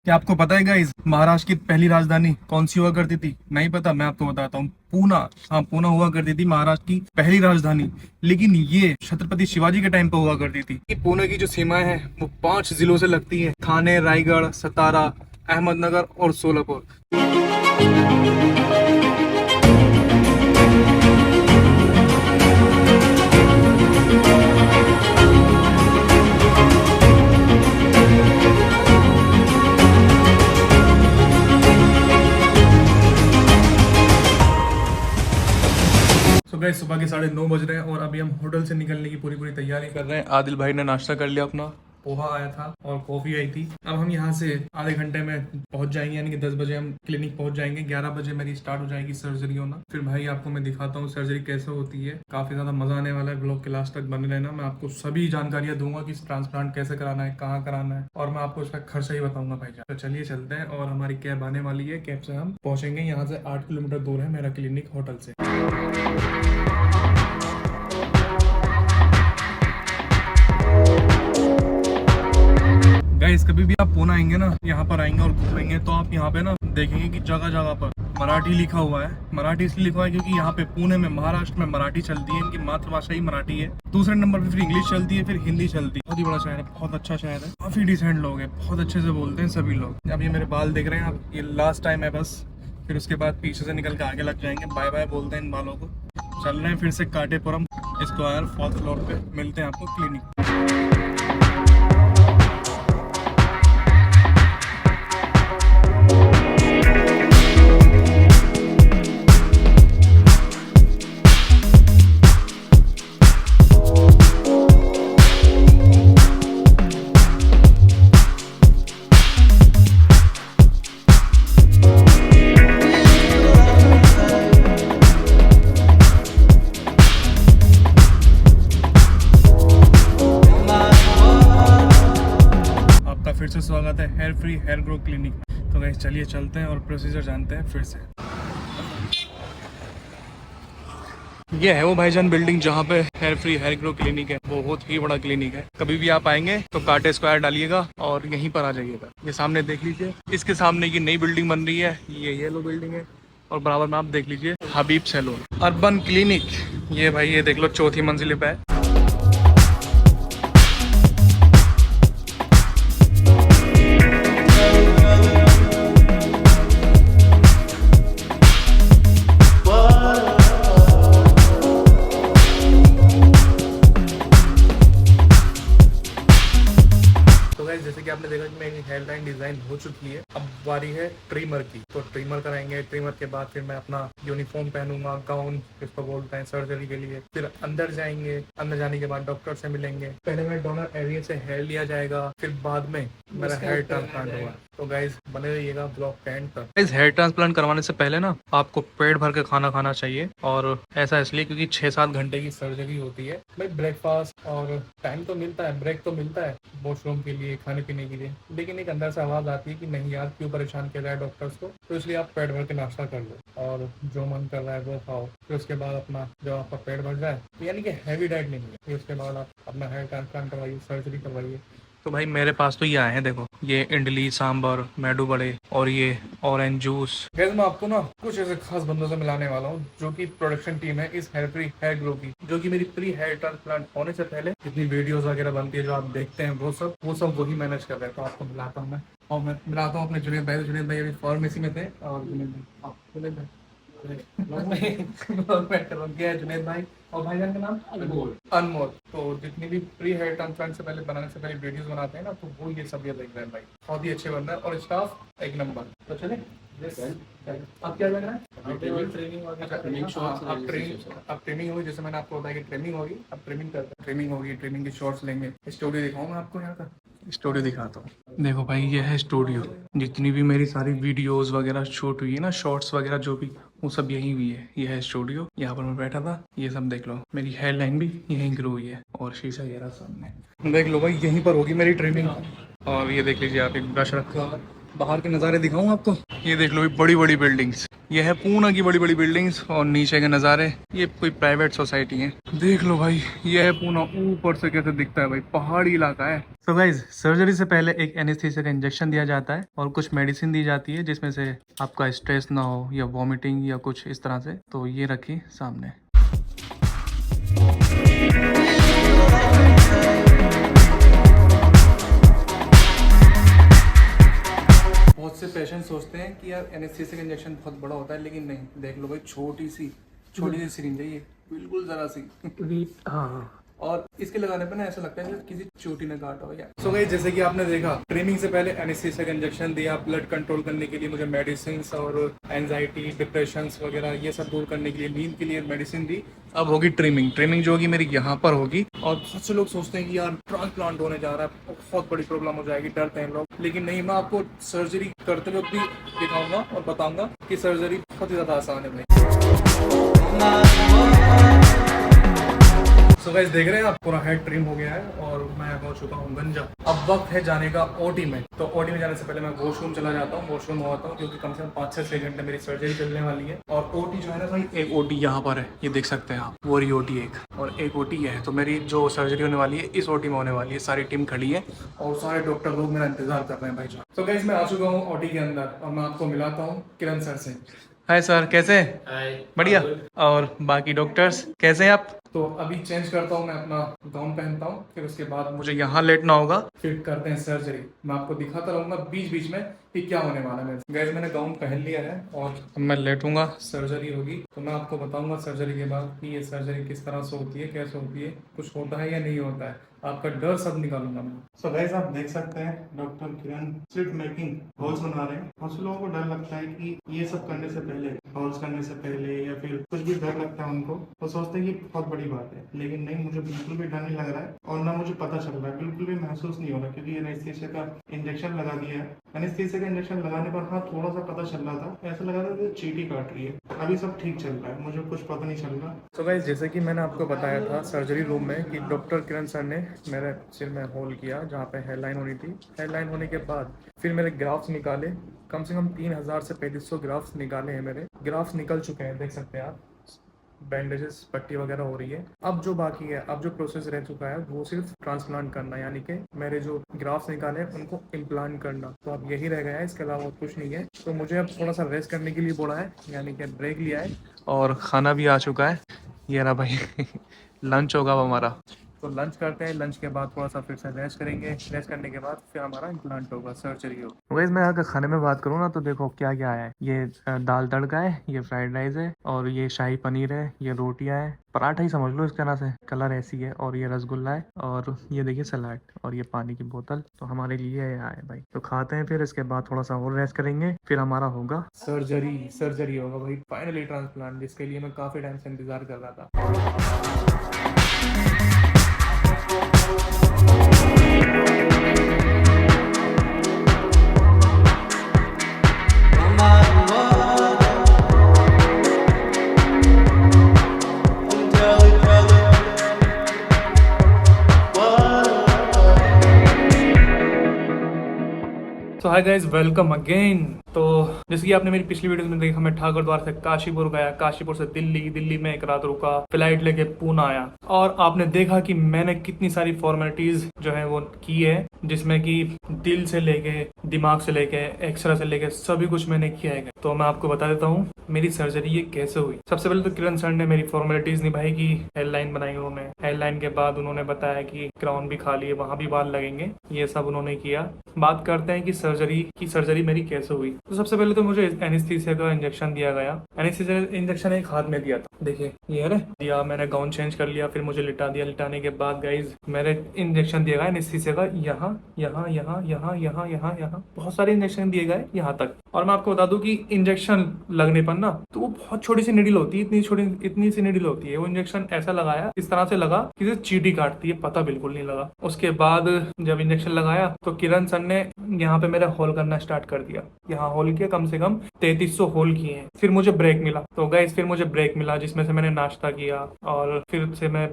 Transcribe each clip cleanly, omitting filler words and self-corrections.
क्या आपको पता है गाइस, महाराष्ट्र की पहली राजधानी कौन सी हुआ करती थी? नहीं पता? मैं आपको बताता हूँ। पूना। हाँ, पूना हुआ करती थी महाराष्ट्र की पहली राजधानी। लेकिन ये छत्रपति शिवाजी के टाइम पे हुआ करती थी। ये पुणे की जो सीमाएं हैं वो 5 जिलों से लगती है: ठाणे, रायगढ़, सतारा, अहमदनगर और सोलापुर। सो गाइस, सुबह के 9:30 बज रहे हैं और अभी हम होटल से निकलने की पूरी पूरी तैयारी कर रहे हैं। आदिल भाई ने नाश्ता कर लिया अपना, पोहा आया था और कॉफी आई थी। अब हम यहाँ से आधे घंटे में पहुंच जाएंगे, यानी कि 10 बजे हम क्लिनिक पहुंच जाएंगे। 11 बजे मेरी स्टार्ट हो जाएगी सर्जरी होना। फिर भाई आपको मैं दिखाता हूँ सर्जरी कैसे होती है। काफी ज्यादा मजा आने वाला है। ब्लॉग के लास्ट तक बने रहना। मैं आपको सभी जानकारियां दूंगा कि ट्रांसप्लांट कैसे कराना है, कहाँ कराना है, और मैं आपको उसका खर्चा ही बताऊंगा भाई। तो चलिए चलते हैं। और हमारी कैब आने वाली है। कैब से हम पहुंचेंगे। यहाँ से 8 किलोमीटर दूर है मेरा क्लिनिक होटल से। गाइस, कभी भी आप पूना आएंगे ना, यहाँ पर आएंगे और घूमेंगे, तो आप यहाँ पे ना देखेंगे कि जगह जगह पर मराठी लिखा हुआ है। मराठी इसलिए लिखा हुआ है क्योंकि यहाँ पे पुणे में, महाराष्ट्र में मराठी चलती है। इनकी मातृभाषा ही मराठी है। दूसरे नंबर पे फिर इंग्लिश चलती है, फिर हिंदी चलती है। बहुत ही बड़ा शहर है, बहुत अच्छा शहर है। काफी डिसेंट लोग हैं, बहुत अच्छे से बोलते हैं सभी लोग। अब ये मेरे बाल देख रहे हैं आप, ये लास्ट टाइम है बस। फिर उसके बाद पीछे से निकल के आगे लग जाएंगे। बाय बाय बोलते हैं इन बालों को। चल रहे हैं फिर से काटेपुरम स्क्वायर 4th फ्लोर पे। मिलते हैं आपको क्लिनिक। फिर से स्वागत है hair free hair grow clinic में। तो गाइस चलिए चलते हैं और प्रोसीजर जानते हैं फिर से। ये है वो भाईजान बिल्डिंग जहाँ पे hair free hair grow clinic है। बहुत ही बड़ा क्लिनिक है। कभी भी आप आएंगे तो कांटे स्क्वायर डालिएगा और यहीं पर आ जाइएगा। ये सामने देख लीजिए, इसके सामने की नई बिल्डिंग बन रही है। ये येलो बिल्डिंग है और बराबर में आप देख लीजिए हबीब सैलून अर्बन क्लिनिक। ये भाई ये देख लो, 4थी मंजिल पे है। जैसे कि आपने देखा कि मेरी हेयर लाइन डिजाइन हो चुकी है। अब बारी है ट्रिमर की। तो ट्रिमर कराएंगे। ट्रिमर के बाद फिर मैं अपना यूनिफॉर्म पहनूंगा, गाउन जिसको बोलते हैं सर्जरी के लिए। फिर अंदर जाएंगे। अंदर जाने के बाद डॉक्टर से मिलेंगे। पहले मैं डोनर एरिया से हेयर लिया जाएगा, फिर बाद में मेरा हेयर ट्रांसप्लांट होगा। तो गाइस बने रहिएगा ब्लॉग के एंड तक। इस हेयर ट्रांसप्लांट करवाने से पहले ना आपको पेट भर के खाना खाना चाहिए। और ऐसा इसलिए क्योंकि 6-7 घंटे की सर्जरी होती है। भाई ब्रेकफास्ट और टाइम तो मिलता है, ब्रेक तो मिलता है वॉशरूम के लिए, खाने पीने के लिए, लेकिन एक अंदर से आवाज आती है कि नहीं यार, क्यों परेशान किया जाए डॉक्टर्स को। तो इसलिए आप पेट भर के नाश्ता कर लो और जो मन कर रहा है वो खाओ। फिर उसके बाद अपना जब आपका पेट भर जाए, यानी कि हैवी डाइट नहीं है, फिर उसके बाद आप अपना हेयर ट्रांसप्लांट करवाइए, सर्जरी करवाइए। तो भाई मेरे पास तो ये आए हैं, देखो ये इडली सांभर मेदू बड़े और ये ऑरेंज जूस। गैस मैं आपको ना कुछ ऐसे खास बंदों से मिलाने वाला हूँ जो कि प्रोडक्शन टीम है इस हेयर फ्री हेयर ग्रो की, जो कि मेरी प्री हेयर ट्रांसप्लांट होने से पहले जितनी वीडियोस वगैरह बनती है जो आप देखते हैं वो सब वही मैनेज कर रहे हैं। तो आपको मिलाता हूँ मैं, और मैं मिलाता हूँ अपने जुनेद भाई। जुनेद भाई अभी फार्मेसी में थे और जुनेद भाई जुनेद भाई और भाईजान का नाम अनमोल। तो जितनी भी प्री हेयर ट्रांसप्लांट से पहले बनाने से पहले वीडियोस बनाते हैं ना, तो वो ये सब ये देख रहे हैं भाई। बहुत ही अच्छे बन रहे हैं और स्टाफ एक नंबर। तो चले अब क्या लग रहा है? ट्रेनिंग अब ट्रेनिंग होगी। जैसे मैंने आपको बताया कि ट्रेनिंग होगी, अब ट्रेनिंग होगी। ट्रेनिंग की शॉर्ट्स लेंगे। स्टूडियो दिखाऊंगा आपको, यहाँ का स्टूडियो दिखाता हूँ। देखो भाई ये है स्टूडियो। जितनी भी मेरी सारी वीडियोस वगैरह शूट हुई है ना, शॉर्ट्स वगैरह जो भी, वो सब यहीं हुई है। ये है स्टूडियो, यहाँ पर मैं बैठा था। ये सब देख लो, मेरी हेयर लाइन भी यहीं ग्रो हुई है और शीशा ये रहा सामने। देख लो भाई, यहीं पर होगी मेरी ट्रिमिंग। और ये देख लीजिए आप, एक ब्रश रखा हुआ है, बाहर के नज़ारे दिखाऊं आपको। ये देख लो, बड़ी बड़ी बिल्डिंग्स, ये है पूना की बड़ी बड़ी बिल्डिंग्स और नीचे के नज़ारे। ये कोई प्राइवेट सोसाइटी है, देख लो भाई। ये है पूना, ऊपर से कैसे दिखता है भाई, पहाड़ी इलाका है। तो गाइज, सर्जरी से पहले एक एनेस्थीसिया का इंजेक्शन दिया जाता है और कुछ मेडिसिन दी जाती है जिसमें से आपका स्ट्रेस ना हो या वॉमिटिंग या कुछ इस तरह से। तो ये रखी सामने। बहुत से पेशेंट सोचते हैं कि यार एनेस्थीसिया का इंजेक्शन बहुत बड़ा होता है, लेकिन नहीं। देख लो भाई, छोटी सी सिरिंज है ये, बिल्कुल जरा सी। हाँ, और इसके लगाने पे ना ऐसा लगता है कि किसी चोटी ने काटा हो यार। सो गाइस, जैसे कि आपने देखा, ट्रेनिंग से पहले एनेस्थीसिया का इंजेक्शन दिया, ब्लड कंट्रोल करने के लिए मुझे मेडिसिन और एंजाइटी, डिप्रेशन वगैरह ये सब दूर करने के लिए, नींद के लिए मेडिसिन दी। अब होगी ट्रिमिंग जो होगी मेरी यहाँ पर होगी। और बहुत से लोग सोचते हैं कि यार ट्रांसप्लांट होने जा रहा है, बहुत बड़ी प्रॉब्लम हो जाएगी, डरते हैं लोग। लेकिन नहीं, मैं आपको सर्जरी करते वक्त भी दिखाऊंगा और बताऊंगा कि सर्जरी बहुत ही ज्यादा आसान है भाई। सो गाइस, देख रहे हैं आप, पूरा हेड ट्रिम हो गया है और मैं हो चुका हूँ गंजा। अब वक्त है जाने का ओटी में। तो ओटी में जाने से पहले मैं वॉशरूम चला जाता हूँ, वॉशरूम हो आता हूँ, क्योंकि कम से कम 5 से 6 घंटे मेरी सर्जरी चलने वाली है। और ओटी जो है ना भाई, एक ओटी यहाँ पर है, ये देख सकते हैं आप, वो रही ओटी एक, और एक ओटी है। तो मेरी जो सर्जरी होने वाली है इस ओटी में होने वाली है। सारी टीम खड़ी है और सारे डॉक्टर लोग मेरा इंतजार कर रहे हैं भाई। तो गाइस, मैं आ चुका हूँ ओटी के अंदर और मैं आपको मिलाता हूँ किरण सर से। हाय सर, कैसे हैं? बढ़िया। और बाकी डॉक्टर्स कैसे हैं आप? तो अभी चेंज करता हूँ, मैं अपना गाउन पहनता हूँ, फिर उसके बाद मुझे यहाँ लेटना होगा, फिर करते हैं सर्जरी। मैं आपको दिखाता रहूँगा बीच बीच में कि क्या होने वाला है। गैस, मैंने गाउन पहन लिया है और अब मैं लेटूंगा, सर्जरी होगी। तो मैं आपको बताऊंगा सर्जरी के बाद कि ये सर्जरी किस तरह से होती है, कैसे होती है, कुछ होता है या नहीं होता है, आपका डर सब निकालूंगा मैं। सो गाइस, आप देख सकते हैं डॉक्टर किरण स्लिट मेकिंग होल्स बना रहे हैं। बहुत से लोगों को डर लगता है कि ये सब करने से पहले, होल्स करने से पहले या फिर कुछ भी डर लगता है उनको, तो सोचते हैं कि बहुत बड़ी बात है। लेकिन नहीं, मुझे बिल्कुल भी डर नहीं लग रहा है और ना मुझे पता चल रहा है, बिल्कुल भी महसूस नहीं हो रहा, क्योंकि एनेस्थीसिया का इंजेक्शन लगा दिया है। एनेस्थीसिया का इंजेक्शन लगाने पर हाँ, थोड़ा सा पता चल रहा था, ऐसा लगा था कि चींटी काट रही है। अभी सब ठीक चल रहा है, मुझे कुछ पता नहीं चल रहा। तो गाइस, जैसे कि मैंने आपको बताया था सर्जरी रूम में कि डॉक्टर किरण सर ने मेरे सिर में होल किया जहाँ पे हेडलाइन होनी थी। हेडलाइन होने के बाद फिर मेरे ग्राफ्स निकाले, कम से कम 3000 से 3500 ग्राफ्स निकाले हैं। मेरे ग्राफ्स निकल चुके हैं, देख सकते हैं आप, बैंडेजेस, पट्टी वगैरह हो रही है। अब जो बाकी है, अब जो प्रोसेस रह चुका है, वो सिर्फ ट्रांसप्लांट करना, यानी कि मेरे जो ग्राफ्स निकाले उनको इम्प्लांट करना। तो अब यही रह गया है, इसके अलावा कुछ नहीं है। तो मुझे अब थोड़ा सा रेस्ट करने के लिए बोला है, यानी कि ब्रेक लिया है और खाना भी आ चुका है। ये रहा भाई लंच होगा अब हमारा। तो लंच करते हैं, लंच के बाद थोड़ा सा फिर से रेस्ट करेंगे, रेस्ट करने के बाद फिर हमारा इम्प्लांट होगा, सर्जरी होगा। वैसे मैं अगर खाने में बात करूँ ना, तो देखो क्या क्या है। ये दाल तड़का है, ये फ्राइड राइस है, और ये शाही पनीर है, ये रोटियां है, पराठा ही समझ लो इसके तरह से, कलर ऐसी है, और ये रसगुल्ला है, और ये देखिए सलाद, और ये पानी की बोतल। तो हमारे लिए है भाई। तो खाते हैं, फिर इसके बाद थोड़ा सा और रेस्ट करेंगे, फिर हमारा होगा सर्जरी होगा भाई, फाइनली ट्रांसप्लांट, जिसके लिए मैं काफी टाइम से इंतजार कर रहा था। तो हाय गाइज, वेलकम अगेन। तो जैसे कि आपने मेरी पिछली वीडियो में देखा, मैं ठाकुर द्वार से काशीपुर गया, काशीपुर से दिल्ली में एक रात रुका, फ्लाइट लेके पूना आया, और आपने देखा कि मैंने कितनी सारी फॉर्मेलिटीज जो है वो की है, जिसमें कि दिल से लेके, दिमाग से लेके, एक्सरे से लेके सभी कुछ मैंने किया है। तो मैं आपको बता देता हूँ मेरी सर्जरी ये कैसे हुई। सबसे पहले तो किरण सर ने मेरी फॉर्मेलिटीज निभाई की, हेडलाइन बनाई उन्होंने। हेडलाइन के बाद उन्होंने बताया कि क्राउन भी खाली है, वहां भी बाल लगेंगे, ये सब उन्होंने किया। बात करते हैं कि सर्जरी मेरी कैसे हुई। तो सबसे पहले तो मुझे एनेस्थीसिया का इंजेक्शन दिया गया। एनेस्थीसिया इंजेक्शन एक हाथ में दिया था, देखिए ये है दिया। मैंने गाउन चेंज कर लिया, फिर मुझे लिटा दिया। लिटाने के बाद गाइज मेरे इंजेक्शन दिया गया एनेस्थीसिया का, यहाँ यहाँ यहाँ यहाँ यहाँ यहाँ यहाँ, बहुत सारे इंजेक्शन दिए गए यहाँ तक। और मैं आपको बता दूं कि इंजेक्शन लगने पर ना, तो वो बहुत छोटी सी निडल होती है, इतनी सी निडल होती है। वो इंजेक्शन ऐसा लगाया, इस तरह से लगा कि जैसे चींटी काटती है, पता बिल्कुल नहीं लगा। उसके बाद जब इंजेक्शन लगाया तो किरण सर ने यहाँ पे मेरा होल करना स्टार्ट कर दिया। यहाँ होल किया, कम से कम 3300 होल किए हैं। फिर मुझे ब्रेक मिला, तो गाइस फिर मुझे ब्रेक मिला जिसमें से मैंने नाश्ता किया और फिर से मैं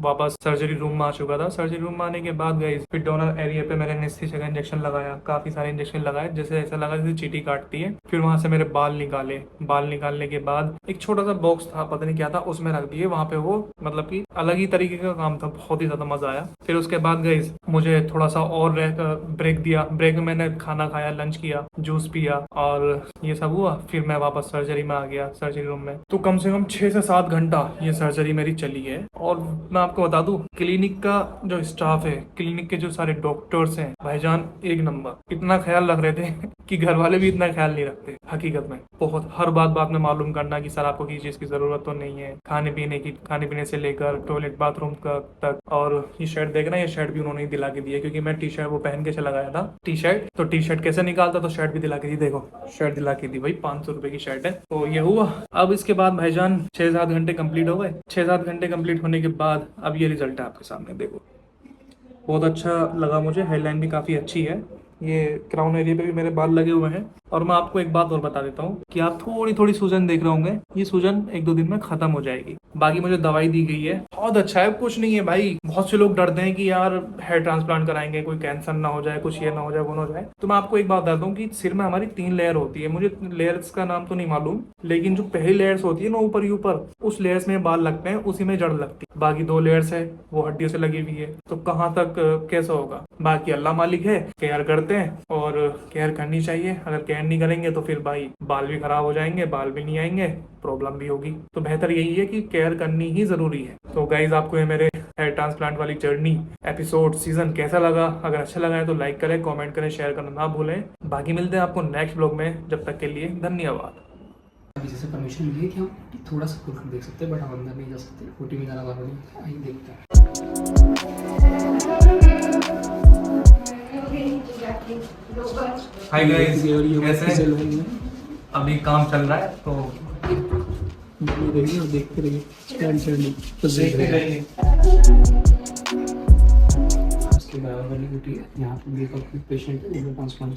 वापस सर्जरी रूम में आ चुका था। सर्जरी रूम में आने के बाद गाइस फिर डोनर एरिया पे मैंने एनेस्थीसिया का इंजेक्शन लगाया, काफी सारे इंजेक्शन लगाए, जैसे ऐसा लगा जैसे चींटी काटती है। फिर वहां से मेरे बाल निकाले, बाल निकालने के बाद एक छोटा सा बॉक्स था, पता नहीं क्या था, उसमें रख दिए। वहां पे वो मतलब कि अलग ही तरीके का काम था, बहुत ही ज्यादा मजा आया। फिर उसके बाद गाइस मुझे थोड़ा सा और ब्रेक दिया। ब्रेक में मैंने खाना खाया, लंच किया, जूस पिया और ये सब हुआ। फिर मैं वापस सर्जरी में आ गया, सर्जरी रूम में। तो कम से कम 6 से 7 घंटा ये सर्जरी मेरी चली है। और मैं आपको बता दूं, क्लिनिक का जो स्टाफ है, क्लिनिक के जो सारे डॉक्टर्स हैं भाईजान, एक नंबर। इतना ख्याल रख रहे थे कि घर वाले भी इतना ख्याल नहीं रखते हकीकत में। बहुत हर बात में मालूम करना कि सर आपको किसी चीज की जरूरत तो नहीं है, खाने पीने से लेकर टॉयलेट बाथरूम तक। और ये शर्ट देख रहे हैं, ये शर्ट भी उन्होंने ही दिला के दी है, क्योंकि मैं टी शर्ट वो पहन के चला गया था टी शर्ट, तो टी शर्ट कैसे निकालता, तो शर्ट भी दिला के दी। देखो शर्ट दिला के दी भाई, 500 रुपए की शर्ट है। तो ये हुआ। अब इसके बाद भाईजान 6-7 घंटे कंप्लीट हो गए। 6-7 घंटे कंप्लीट होने के बाद अब ये रिजल्ट है आपके सामने, देखो। बहुत अच्छा लगा मुझे, हेडलाइन भी काफ़ी अच्छी है। ये क्राउन एरिया पे भी मेरे बाल लगे हुए हैं। और मैं आपको एक बात और बता देता हूँ कि आप थोड़ी थोड़ी सूजन देख रहे होंगे, ये सूजन 1-2 दिन में खत्म हो जाएगी। बाकी मुझे दवाई दी गई है, बहुत अच्छा है, कुछ नहीं है भाई। बहुत से लोग डरते हैं कि यार हेयर ट्रांसप्लांट कराएंगे, कोई कैंसर ना हो जाए, कुछ ये ना हो जाए, वो ना हो जाए। तो मैं आपको एक बात बताता हूँ कि सिर में हमारी 3 लेयर होती है। मुझे लेयर्स का नाम तो नहीं मालूम, लेकिन जो पहली लेयर्स होती है ना ऊपर ही ऊपर, उस लेयर्स में बाल लगते हैं, उसी में जड़ लगती है। बाकी 2 लेयर्स है वो हड्डियों से लगी हुई है, तो कहाँ तक कैसा होगा बाकी अल्लाह मालिक है। केयर करते हैं और केयर करनी चाहिए। अगर केयर नहीं करेंगे तो फिर भाई बाल भी खराब हो जाएंगे, बाल भी नहीं आएंगे, प्रॉब्लम भी होगी। तो बेहतर यही है कि केयर करनी ही जरूरी है। तो गाइज आपको ये मेरे हेयर ट्रांसप्लांट वाली जर्नी एपिसोड सीजन कैसा लगा? अगर अच्छा लगा है तो लाइक करें, कमेंट करें, शेयर करना ना भूलें। बाकी मिलते हैं आपको नेक्स्ट ब्लॉग में, जब तक के लिए धन्यवाद। अभी जैसे परमिशन मिली है कि हम थोड़ा सा खुल कर देख सकते हैं, बट हम अंदर नहीं जा सकते, ओटी में जाना बाहर नहीं। आइए देखते हैं। हाय गाइस, कैसे हैं? अभी काम चल रहा है तो देखिए और देखते रहिए, देखते रहिए। उसके बाद वाली ओटी है, यहाँ पर देखो पेशेंट है, ट्रांसप्लांट है।